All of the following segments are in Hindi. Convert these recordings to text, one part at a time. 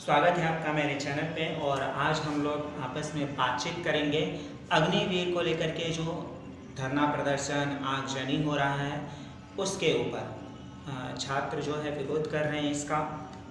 स्वागत है आपका मेरे चैनल पे। और आज हम लोग आपस में बातचीत करेंगे अग्निवीर को लेकर के जो धरना प्रदर्शन आगजनी हो रहा है उसके ऊपर। छात्र जो है विरोध कर रहे हैं इसका,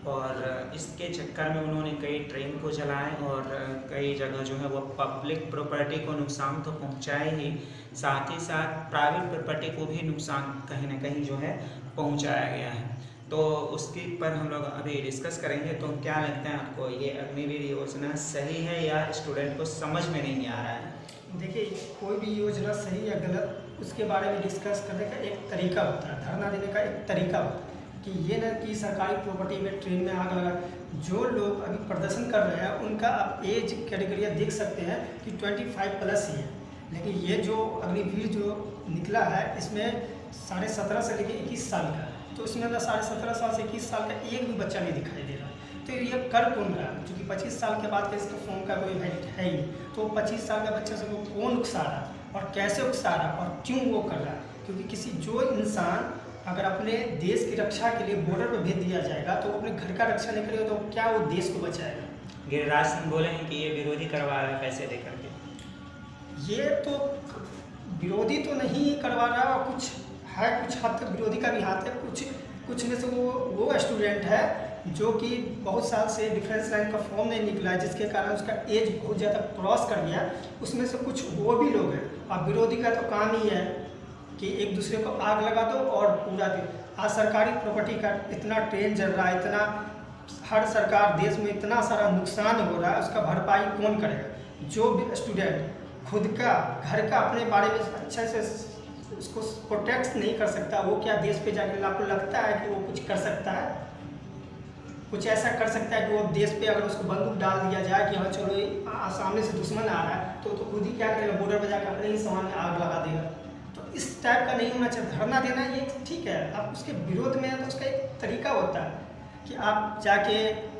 और इसके चक्कर में उन्होंने कई ट्रेन को जलाए और कई जगह जो है वो पब्लिक प्रॉपर्टी को नुकसान तो पहुंचाए ही, साथ ही साथ प्राइवेट प्रॉपर्टी को भी नुकसान कहीं ना कहीं जो है पहुंचाया गया है। तो उसके पर हम लोग अभी डिस्कस करेंगे। तो क्या लगता है आपको, ये अग्निवीर योजना सही है या स्टूडेंट को समझ में नहीं आ रहा है? देखिए, कोई भी योजना सही या गलत उसके बारे में डिस्कस करने का एक तरीका होता है, धरना देने का एक तरीका होता है कि ये ना कि सरकारी प्रॉपर्टी में ट्रेन में आग लगा। जो लोग अभी प्रदर्शन कर रहे हैं उनका आप एज कैटेगरी देख सकते हैं कि 25 प्लस ही है, लेकिन ये जो अग्निवीर जो निकला है इसमें 17.5 से लेकर 21 साल का है। तो इसमें 17.5 साल से 21 साल का एक भी बच्चा नहीं दिखाई दे रहा। तो ये कर कौन रहा है? क्योंकि 25 साल के बाद का इसका फॉर्म का कोई वैलिड है ही, तो 25 साल का बच्चा से वो कौन उकसा रहा है और कैसे उकसा रहा है और क्यों वो कर रहा है? क्योंकि किसी जो इंसान अगर अपने देश की रक्षा के लिए बॉर्डर पर भेज दिया जाएगा तो अपने घर का रक्षा नहीं करेगा तो क्या वो देश को बचाएगा? गिरिराज सिंह बोले हैं कि ये विरोधी करवा रहा है पैसे दे करके। ये तो विरोधी तो नहीं करवा रहा, और कुछ है, कुछ हद तक विरोधी का भी हाथ है। कुछ में से वो स्टूडेंट है जो कि बहुत साल से डिफेंस लाइन का फॉर्म नहीं निकला है, जिसके कारण उसका एज बहुत ज़्यादा क्रॉस कर गया। उसमें से कुछ वो भी लोग हैं। अब विरोधी का तो काम ही है कि एक दूसरे को आग लगा दो और पूरा दिन। आज सरकारी प्रॉपर्टी का इतना ट्रेन जल रहा है, इतना हर सरकार देश में इतना सारा नुकसान हो रहा है, उसका भरपाई कौन करेगा? जो भी स्टूडेंट खुद का घर का अपने बारे में अच्छे से उसको प्रोटेक्ट नहीं कर सकता, वो क्या देश पे जाकर आपको लगता है कि वो कुछ कर सकता है? कुछ ऐसा कर सकता है कि वो देश पे अगर उसको बंदूक डाल दिया जाए कि हाँ चलो सामने से दुश्मन आ रहा है तो खुद ही क्या करेगा, बॉर्डर पर जाकर अपने ही सामान में आग लगा देगा। तो इस टाइप का नहीं होना चाहिए। धरना देना ये ठीक है, आप उसके विरोध में हैं तो उसका एक तरीका होता है कि आप जाके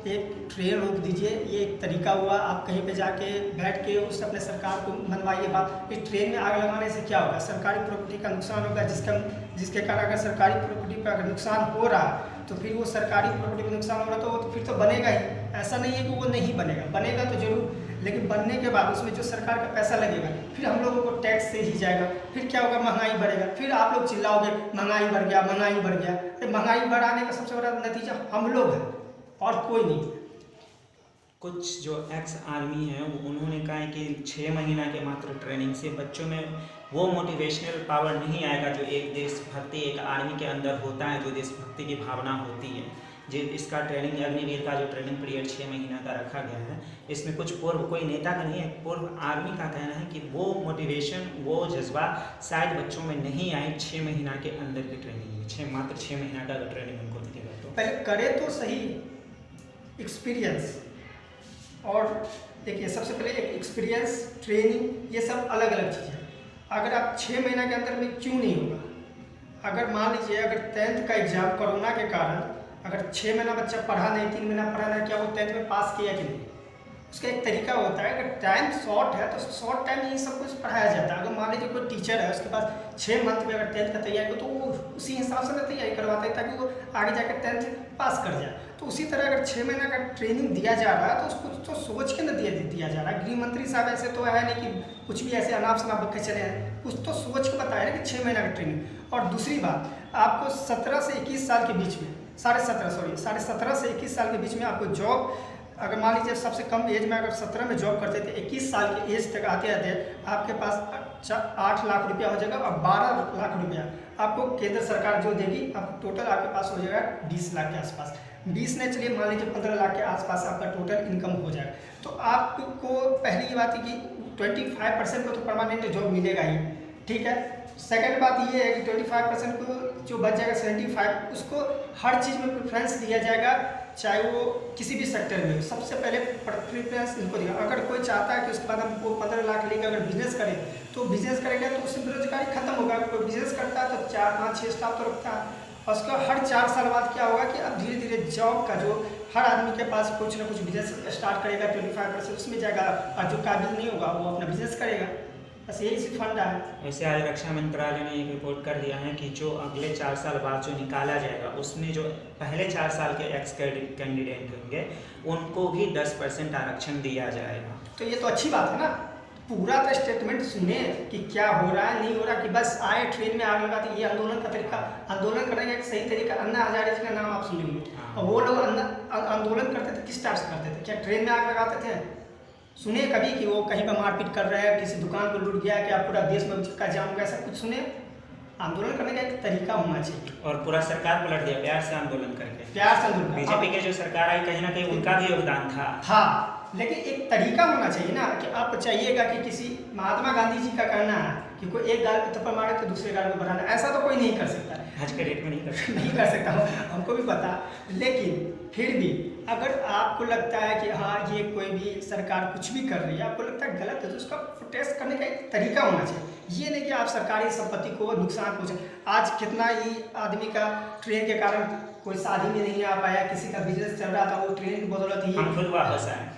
एक ट्रेन रोक दीजिए, ये एक तरीका हुआ। आप कहीं पे जाके बैठ के उससे अपने सरकार को मनवाइए बात। इस ट्रेन में आग लगाने से क्या होगा? सरकारी प्रॉपर्टी का नुकसान होगा, जिसके कारण अगर सरकारी प्रॉपर्टी पर अगर नुकसान हो रहा है तो फिर वो सरकारी प्रॉपर्टी पर नुकसान हो रहा तो फिर तो बनेगा ही। ऐसा नहीं है कि वो नहीं बनेगा, बनेगा तो जरूर, लेकिन बनने के बाद उसमें जो सरकार का पैसा लगेगा फिर हम लोगों को टैक्स से ही जाएगा। फिर क्या होगा? महंगाई बढ़ेगा। फिर आप लोग चिल्लाओगे महंगाई बढ़ गया, महंगाई बढ़ गया। तो महंगाई बढ़ाने का सबसे बड़ा नतीजा हम लोग हैं और कोई नहीं। कुछ जो एक्स आर्मी है वो उन्होंने कहा है कि 6 महीना के मात्र ट्रेनिंग से बच्चों में वो मोटिवेशनल पावर नहीं आएगा जो एक देशभक्ति एक आर्मी के अंदर होता है, जो देशभक्ति की भावना होती है। जो इसका ट्रेनिंग अग्निवीर का जो ट्रेनिंग पीरियड 6 महीना का रखा गया है, इसमें कुछ पूर्व कोई नेता का नहीं है, पूर्व आर्मी का कहना है कि वो मोटिवेशन वो जज्बा शायद बच्चों में नहीं आए 6 महीना के अंदर की ट्रेनिंग में। मात्र 6 महीना का अगर ट्रेनिंग उनको मिलेगा तो पहले करे तो सही एक्सपीरियंस। और देखिए, सबसे पहले एक एक्सपीरियंस, ट्रेनिंग, ये सब अलग अलग चीज़ है। अगर आप 6 महीना के अंदर में क्यों नहीं होगा? अगर मान लीजिए अगर 10th का एग्जाम कोरोना के कारण अगर 6 महीना बच्चा पढ़ा नहीं, 3 महीना पढ़ा नहीं, क्या वो 10th में पास किया कि नहीं? उसका एक तरीका होता है। अगर टाइम शॉर्ट है तो शॉर्ट टाइम में ही सब कुछ पढ़ाया जाता है। अगर मान लीजिए कोई टीचर है, उसके पास 6 मंथ में अगर 10th का तैयारी हो तो वो उसी हिसाब से ना तैयारी करवाते हैं ताकि वो आगे जाकर 10th पास कर जाए। तो उसी तरह अगर 6 महीना का ट्रेनिंग दिया जा रहा है तो उसको तो सोच के ना दिया जा रहा है। गृह मंत्री साहब ऐसे तो है नहीं कि कुछ भी ऐसे अनाप शनाप बक के चले हैं, कुछ तो सोच के बताया ना कि 6 महीना का ट्रेनिंग। और दूसरी बात, आपको 17 से 21 साल के बीच में 17.5 से 21 साल के बीच में आपको जॉब, अगर मान लीजिए सबसे कम एज में अगर 17 में जॉब करते थे, 21 साल की एज तक आते आते आपके पास 8 लाख रुपया हो जाएगा और 12 लाख रुपया आपको केंद्र सरकार जो देगी, आपको टोटल आपके पास हो जाएगा 20 लाख के आसपास। 20 ने चलिए मान लीजिए 15 लाख के आसपास आपका टोटल इनकम हो जाएगा। तो आपको पहली बात है कि 25% को तो परमानेंट जॉब मिलेगा ही, ठीक है। सेकंड बात ये है कि 25% को जो बच जाएगा 75, उसको हर चीज़ में प्रेफरेंस दिया जाएगा, चाहे वो किसी भी सेक्टर में। सबसे पहले प्रेफरेंस इनको देगा। अगर कोई चाहता है कि उसके बाद हमको 15 लाख लेकर अगर बिजनेस करे तो बिजनेस करेगा तो उससे बेरोजगारी खत्म होगा। अगर कोई बिजनेस करता है तो 4, 5, 6 स्टाफ तो रखता है, और उसका हर 4 साल बाद क्या होगा कि अब धीरे धीरे जॉब का जो हर आदमी के पास कुछ ना कुछ बिजनेस स्टार्ट करेगा, 25% उसमें जाएगा, और जो काबिल नहीं होगा वो अपना बिजनेस करेगा। बस यही सी फंडा है। वैसे आज रक्षा मंत्रालय ने एक रिपोर्ट कर दिया है कि जो अगले 4 साल बाद जो निकाला जाएगा उसमें जो पहले 4 साल के एक्स कैंडिडेट होंगे उनको भी 10% आरक्षण दिया जाएगा। तो ये तो अच्छी बात है ना। पूरा तो स्टेटमेंट सुने कि क्या हो रहा है नहीं हो रहा, कि बस आए ट्रेन में आग लगा दी। ये आंदोलन का तरीका, आंदोलन करने का एक सही तरीका, अन्ना हजारे जी का नाम आप सुने होंगे। और वो लोग आंदोलन करते थे किस टाइप से करते थे? क्या ट्रेन में आग लगाते थे? सुने कभी कि वो कहीं पर मारपीट कर रहे हैं, किसी दुकान को लूट गया, क्या पूरा देश में का जाम हो गया, ऐसा कुछ सुने? आंदोलन करने का एक तरीका होना चाहिए। और पूरा सरकार पलट दिया प्यार से आंदोलन करके। प्यार से आंदोलन। बीजेपी के जो सरकार आई कहीं ना कहीं उनका भी योगदान था। हाँ, लेकिन एक तरीका होना चाहिए ना कि आप चाहिएगा कि किसी महात्मा गांधी जी का कहना है कि कोई एक गाल पे थप्पड़ मारे तो दूसरे गाल पे बढ़ाना, ऐसा तो कोई नहीं कर सकता है। आज के डेट में नहीं कर सकता हूँ, हमको भी पता। लेकिन फिर भी अगर आपको लगता है कि हाँ ये कोई भी सरकार कुछ भी कर रही है, आपको लगता है गलत है, तो उसका प्रोटेस्ट करने का एक तरीका होना चाहिए। ये नहीं कि आप सरकारी संपत्ति को नुकसान पहुँचे। आज कितना ही आदमी का ट्रेन के कारण कोई शादी में नहीं आ पाया, किसी का बिजनेस चल रहा था, वो ट्रेन की बदौलत ही हम खुद वापस आए।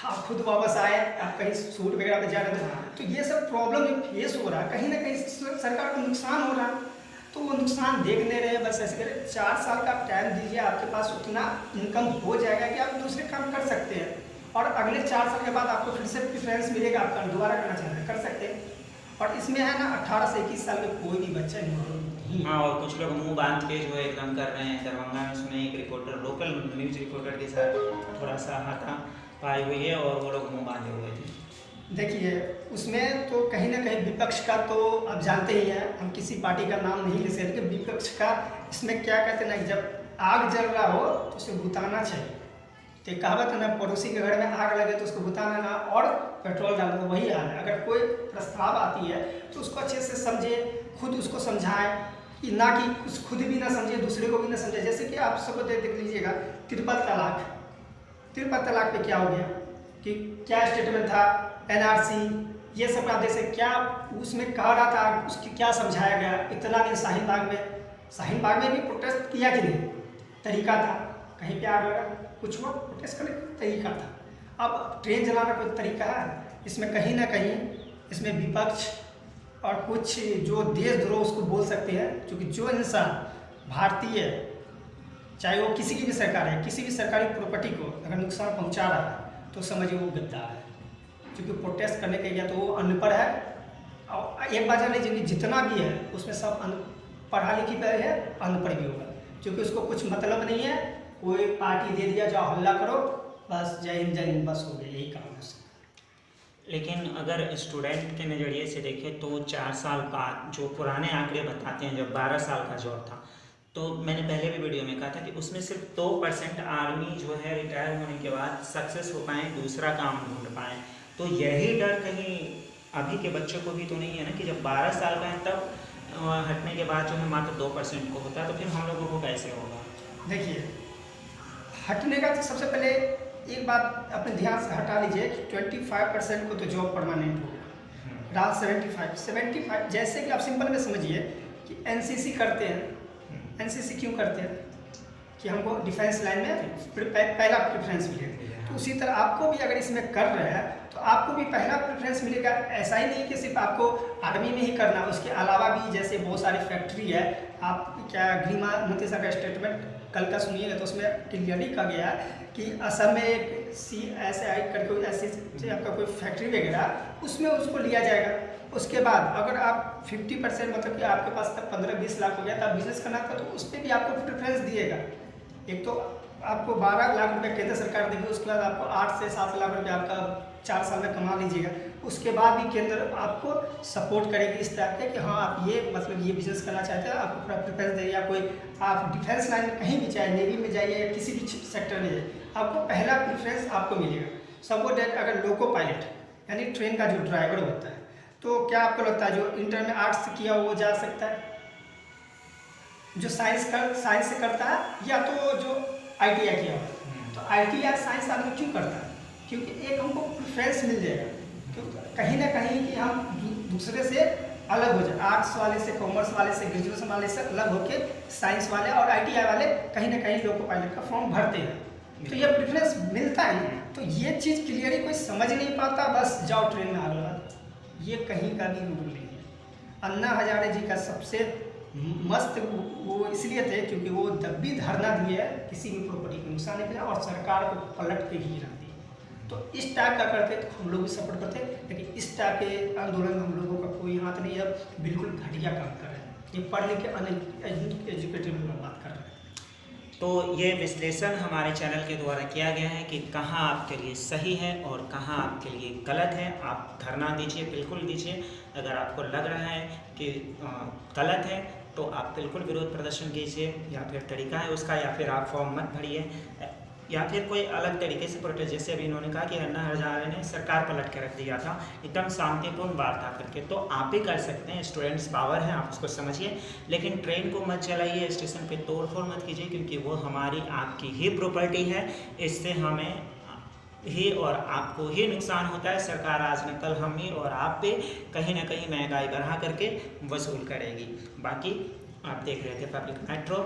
आप खुद वापस आए, आप कहीं सूट वगैरह पे जा रहे थे, तो ये सब प्रॉब्लम जो फेस हो रहा है, कहीं ना कहीं सरकार को नुकसान हो रहा है। तो वो नुकसान देख नहीं रहे, बस ऐसे करें। 4 साल का टाइम दीजिए, आपके पास उतना इनकम हो जाएगा कि आप दूसरे काम कर सकते हैं। और अगले 4 साल के बाद आपको फिर से प्रेफरेंस मिलेगा, आप दोबारा करना चाहते हैं कर सकते हैं। और इसमें है ना 18 से 21 साल के कोई भी बच्चा नहीं। हाँ, और कुछ लोग मुंह बांध के जो है एकदम कर रहे हैं। दरभंगा में उसमें एक रिपोर्टर, लोकल न्यूज रिपोर्टर के साथ थोड़ा सा हाथापाई हुई है और वो लोग मुंह बांधे हुए थे। देखिए, उसमें तो कहीं ना कहीं विपक्ष का, तो आप जानते ही हैं, हम किसी पार्टी का नाम नहीं ले सकते, विपक्ष का इसमें क्या कहते हैं ना कि जब आग जल रहा हो तो उसे बुताना चाहिए। तो कहावत है ना, पड़ोसी के घर में आग लगे तो उसको बुताना ना और पेट्रोल डालना, तो वही हाल है। अगर कोई प्रस्ताव आती है तो उसको अच्छे से समझे, खुद उसको समझाएं, कि ना कि कुछ खुद भी ना समझे, दूसरे को भी ना समझे। जैसे कि आप सबको देख लीजिएगा, ट्रिपल तलाक पे क्या हो गया कि क्या स्टेटमेंट था, NRC, ये सब आप जैसे क्या उसमें कह रहा था, उसकी क्या समझाया गया। इतना दिन शाहीन बाग में भी प्रोटेस्ट किया कि नहीं, तरीका था। कहीं पे आग लगा, कुछ हुआ, प्रोटेस्ट करने का तरीका था। अब ट्रेन चलाना कोई तरीका है? इसमें कहीं ना कहीं इसमें विपक्ष और कुछ जो देशद्रोह उसको बोल सकते हैं, क्योंकि जो इंसान भारतीय, चाहे वो किसी की भी सरकार है, किसी भी सरकारी प्रॉपर्टी को अगर नुकसान पहुंचा रहा है तो समझिए वो गद्दार है। क्योंकि प्रोटेस्ट करने के या तो वो अनपढ़ है, और एक बात जान लीजिए कि जितना भी है उसमें सब पढ़ा लिखी पे है, अनपढ़ भी होगा। क्योंकि उसको कुछ मतलब नहीं है, कोई पार्टी दे दिया, जाओ हल्ला करो, बस जय हिंद बस हो गया, यही काम है। लेकिन अगर स्टूडेंट के नज़रिए से देखें तो 4 साल बाद जो पुराने आंकड़े बताते हैं, जब 12 साल का जॉब था, तो मैंने पहले भी वीडियो में कहा था कि उसमें सिर्फ 2% आर्मी जो है रिटायर होने के बाद सक्सेस हो पाएँ, दूसरा काम ढूंढ पाएँ। तो यही डर कहीं अभी के बच्चों को भी तो नहीं है ना कि जब 12 साल का है तब हटने के बाद जो है मात्र 2% को होता है, तो फिर हम लोगों को कैसे होगा? देखिए, हटने का तो सबसे पहले एक बात अपने ध्यान से हटा लीजिए कि 25% को तो जॉब परमानेंट होगा, रात 75 जैसे कि आप सिंपल में समझिए कि NCC करते हैं। NCC क्यों करते हैं? कि हमको डिफेंस लाइन में पहला प्रेफरेंस मिलेगा। तो उसी तरह आपको भी अगर इसमें कर रहे हैं तो आपको भी पहला प्रेफरेंस मिलेगा। ऐसा ही नहीं कि सिर्फ आपको आर्मी में ही करना, उसके अलावा भी जैसे बहुत सारी फैक्ट्री है। आप क्या गृह मंत्री साहब का स्टेटमेंट कल का सुनिएगा तो उसमें क्लियरली कहा गया कि असम में एक CSI करके ऐसी आपका कोई फैक्ट्री वगैरह, उसमें उसको लिया जाएगा। उसके बाद अगर आप 50% मतलब कि आपके पास तक 15-20 लाख हो गया तो आप बिजनेस करना था तो उस पर भी आपको प्रेफरेंस दिएगा। एक तो आपको 12 लाख रुपए केंद्र सरकार देगी, उसके बाद आपको 8 से 7 लाख रुपए आपका 4 साल में कमा लीजिएगा। उसके बाद भी केंद्र आपको सपोर्ट करेगी इस तरह के कि हाँ आप ये मतलब ये बिजनेस करना चाहते हैं, आपको पूरा प्रेफरेंस देगी। या कोई आप डिफेंस लाइन में कहीं भी, चाहे नेवी में जाइए या किसी भी सेक्टर में जाइए, आपको पहला प्रेफरेंस आपको मिलेगा। सपोज डेट अगर लोको पायलट यानी ट्रेन का जो ड्राइवर होता है, तो क्या आपको लगता है जो इंटर में आर्ट्स किया वो जा सकता है? जो साइंस से करता है या तो जो ITI किया होता है, तो ITI साइंस आदमी क्यों करता है? क्योंकि एक हमको प्रेफरेंस मिल जाएगा, तो कहीं ना कहीं कि हम दूसरे से अलग हो जाए। आर्ट्स वाले से, कॉमर्स वाले से, ग्रेजुएशन वाले से अलग होके साइंस वाले और ITI वाले कहीं ना कहीं लोको पायलट का फॉर्म भरते हैं, तो ये प्रेफरेंस मिलता है। तो ये चीज़ क्लियरली कोई समझ नहीं पाता, बस जाओ ट्रेन में आग लगा दो, ये कहीं का भी रूल नहीं है। अन्ना हजारे जी का सबसे मस्त वो इसलिए थे क्योंकि वो जब भी धरना दिए किसी भी प्रॉपर्टी को नुकसान नहीं किया और सरकार को पलट के ही रख दिए। तो इस टाइप का करते तो हम लोग भी सपोर्ट करते, लेकिन इस टाइप के आंदोलन में हम लोगों का कोई हाथ नहीं है। बिल्कुल घटिया काम कर रहे हैं, ये पढ़ लिख के अनएजुकेटेड लोग बात कर रहे हैं। तो ये विश्लेषण हमारे चैनल के द्वारा किया गया है कि कहाँ आपके लिए सही है और कहाँ आपके लिए गलत है। आप धरना दीजिए, बिल्कुल दीजिए। अगर आपको लग रहा है कि गलत है तो आप बिल्कुल विरोध प्रदर्शन कीजिए, या फिर तरीका है उसका, या फिर आप फॉर्म मत भरिए, या फिर कोई अलग तरीके से प्रोटेस्ट, जैसे अभी इन्होंने कहा कि अन्ना हजारे ने सरकार पलट के रख दिया था एकदम शांतिपूर्ण वार्ता करके, तो आप भी कर सकते हैं। स्टूडेंट्स पावर है, आप उसको समझिए, लेकिन ट्रेन को मत चलाइए, स्टेशन पे तोड़फोड़ मत कीजिए, क्योंकि वो हमारी आपकी ही प्रॉपर्टी है। इससे हमें ही और आपको ही नुकसान होता है। सरकार आज न कल हम ही और आप पे कहीं ना कहीं महंगाई बढ़ा करके वसूल करेगी। बाकी आप देख रहे थे पब्लिक मेट्रो।